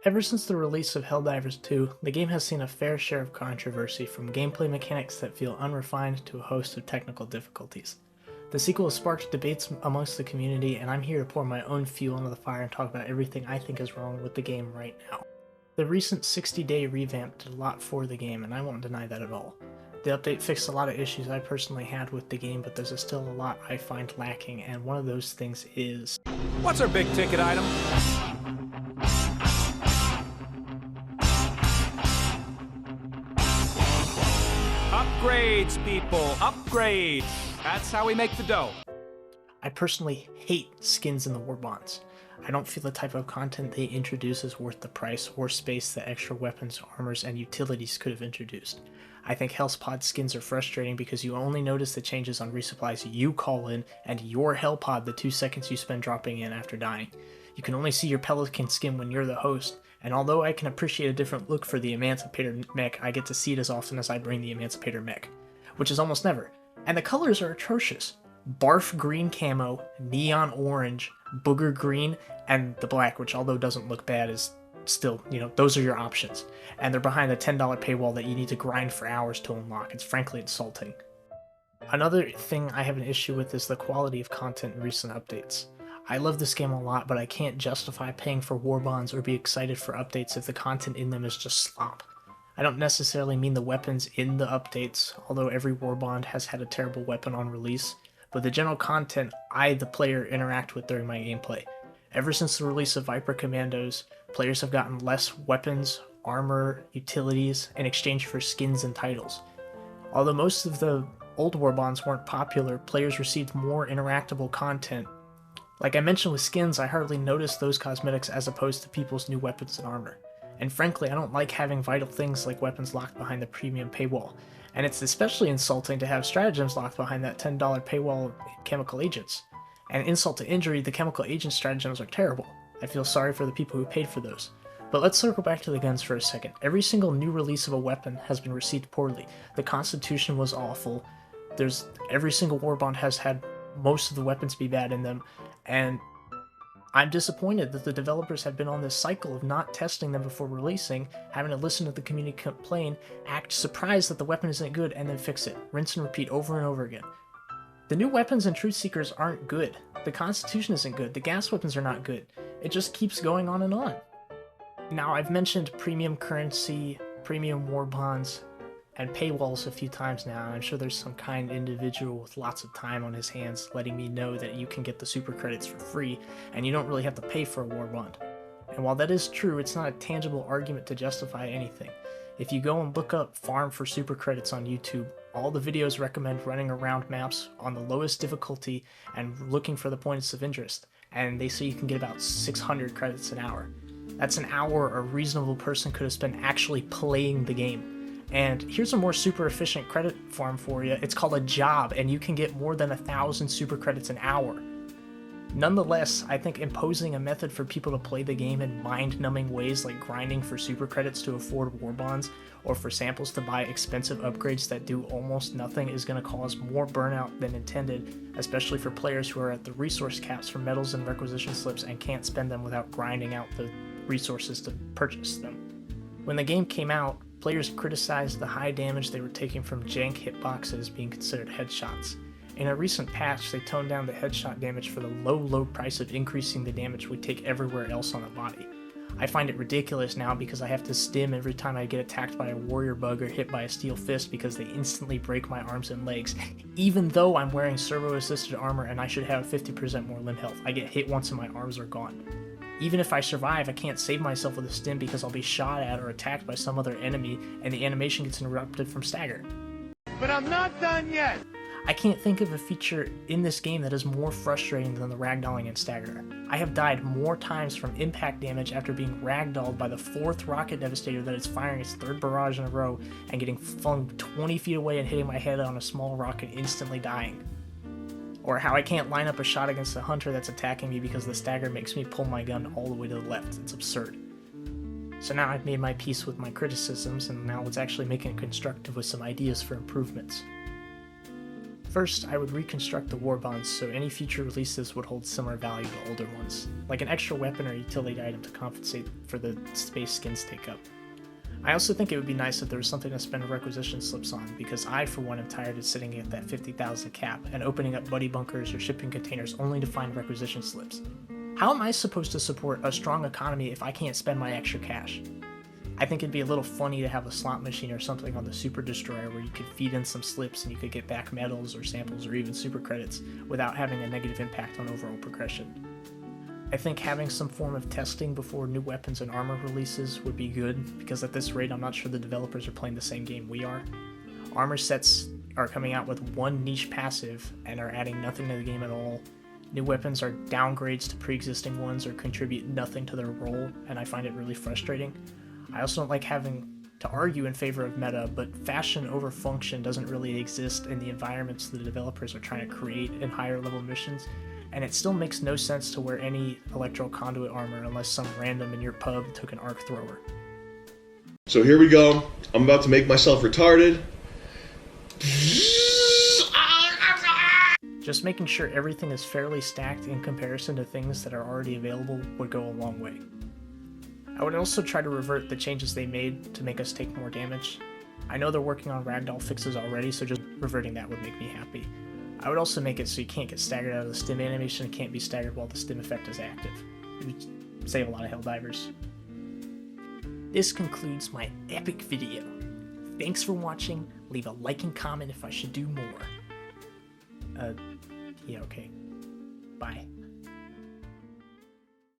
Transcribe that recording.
Ever since the release of Helldivers 2, the game has seen a fair share of controversy, from gameplay mechanics that feel unrefined to a host of technical difficulties. The sequel has sparked debates amongst the community, and I'm here to pour my own fuel into the fire and talk about everything I think is wrong with the game right now. The recent 60-day revamp did a lot for the game, and I won't deny that at all. The update fixed a lot of issues I personally had with the game, but there's still a lot I find lacking, and one of those things is... What's our big ticket item? Upgrades, people! Upgrades! That's how we make the dough. I personally hate skins in the war bonds. I don't feel the type of content they introduce is worth the price or space that extra weapons, armors, and utilities could have introduced. I think Hellpod skins are frustrating because you only notice the changes on resupplies you call in and your Hellpod the 2 seconds you spend dropping in after dying. You can only see your Pelican skin when you're the host, and although I can appreciate a different look for the Emancipator mech, I get to see it as often as I bring the Emancipator mech, which is almost never. And the colors are atrocious. Barf green camo, neon orange, booger green, and the black, which although doesn't look bad, is still, those are your options. And they're behind a $10 paywall that you need to grind for hours to unlock. It's frankly insulting. Another thing I have an issue with is the quality of content in recent updates. I love this game a lot, but I can't justify paying for war bonds or be excited for updates if the content in them is just slop. I don't necessarily mean the weapons in the updates, although every war bond has had a terrible weapon on release, but the general content I, the player, interact with during my gameplay. Ever since the release of Viper Commandos, players have gotten less weapons, armor, utilities, in exchange for skins and titles. Although most of the old war bonds weren't popular, players received more interactable content. Like I mentioned with skins, I hardly noticed those cosmetics as opposed to people's new weapons and armor. And frankly, I don't like having vital things like weapons locked behind the premium paywall. And it's especially insulting to have stratagems locked behind that $10 paywall chemical agents. And insult to injury, the chemical agent stratagems are terrible. I feel sorry for the people who paid for those. But let's circle back to the guns for a second. Every single new release of a weapon has been received poorly. The Constitution was awful. Every single warbond has had most of the weapons be bad in them, and I'm disappointed that the developers have been on this cycle of not testing them before releasing, having to listen to the community complain, act surprised that the weapon isn't good, and then fix it. Rinse and repeat over and over again. The new weapons and Truth Seekers aren't good. The Constitution isn't good. The gas weapons are not good. It just keeps going on and on. Now, I've mentioned premium currency, premium war bonds, and paywalls a few times now, and I'm sure there's some kind individual with lots of time on his hands letting me know that you can get the super credits for free, and you don't really have to pay for a war bond. And while that is true, it's not a tangible argument to justify anything. If you go and look up farm for super credits on YouTube, all the videos recommend running around maps on the lowest difficulty and looking for the points of interest, and they say you can get about 600 credits an hour. That's an hour a reasonable person could have spent actually playing the game. And here's a more super efficient credit farm for you. It's called a job, and you can get more than 1,000 super credits an hour. Nonetheless, I think imposing a method for people to play the game in mind-numbing ways like grinding for super credits to afford war bonds, or for samples to buy expensive upgrades that do almost nothing, is going to cause more burnout than intended, especially for players who are at the resource caps for medals and requisition slips and can't spend them without grinding out the resources to purchase them. When the game came out, players criticized the high damage they were taking from jank hitboxes being considered headshots. In a recent patch, they toned down the headshot damage for the low price of increasing the damage we take everywhere else on the body. I find it ridiculous now because I have to stim every time I get attacked by a warrior bug or hit by a steel fist because they instantly break my arms and legs, even though I'm wearing servo-assisted armor and I should have 50% more limb health. I get hit once and my arms are gone. Even if I survive, I can't save myself with a stim because I'll be shot at or attacked by some other enemy, and the animation gets interrupted from stagger. But I'm not done yet! I can't think of a feature in this game that is more frustrating than the ragdolling and stagger. I have died more times from impact damage after being ragdolled by the 4th rocket devastator that is firing its 3rd barrage in a row and getting flung 20 feet away and hitting my head on a small rocket, instantly dying. Or how I can't line up a shot against a hunter that's attacking me because the stagger makes me pull my gun all the way to the left. It's absurd. So now I've made my peace with my criticisms, and now let's actually make it constructive with some ideas for improvements. First, I would reconstruct the war bonds so any future releases would hold similar value to older ones, like an extra weapon or utility item to compensate for the space skins take up. I also think it would be nice if there was something to spend requisition slips on, because I, for one, am tired of sitting at that 50,000 cap and opening up buddy bunkers or shipping containers only to find requisition slips. How am I supposed to support a strong economy if I can't spend my extra cash? I think it'd be a little funny to have a slot machine or something on the Super Destroyer where you could feed in some slips and you could get back medals or samples or even super credits without having a negative impact on overall progression. I think having some form of testing before new weapons and armor releases would be good, because at this rate I'm not sure the developers are playing the same game we are. Armor sets are coming out with one niche passive and are adding nothing to the game at all. New weapons are downgrades to pre-existing ones or contribute nothing to their role, and I find it really frustrating. I also don't like having to argue in favor of meta, but fashion over function doesn't really exist in the environments the developers are trying to create in higher level missions, and it still makes no sense to wear any electro conduit armor unless some random in your pub took an arc thrower. So here we go. I'm about to make myself retarded. Just making sure everything is fairly stacked in comparison to things that are already available would go a long way. I would also try to revert the changes they made to make us take more damage. I know they're working on ragdoll fixes already, so just reverting that would make me happy. I would also make it so you can't get staggered out of the stim animation and can't be staggered while the stim effect is active. It would save a lot of Helldivers. This concludes my epic video. Thanks for watching. Leave a like and comment if I should do more. Yeah, okay. Bye.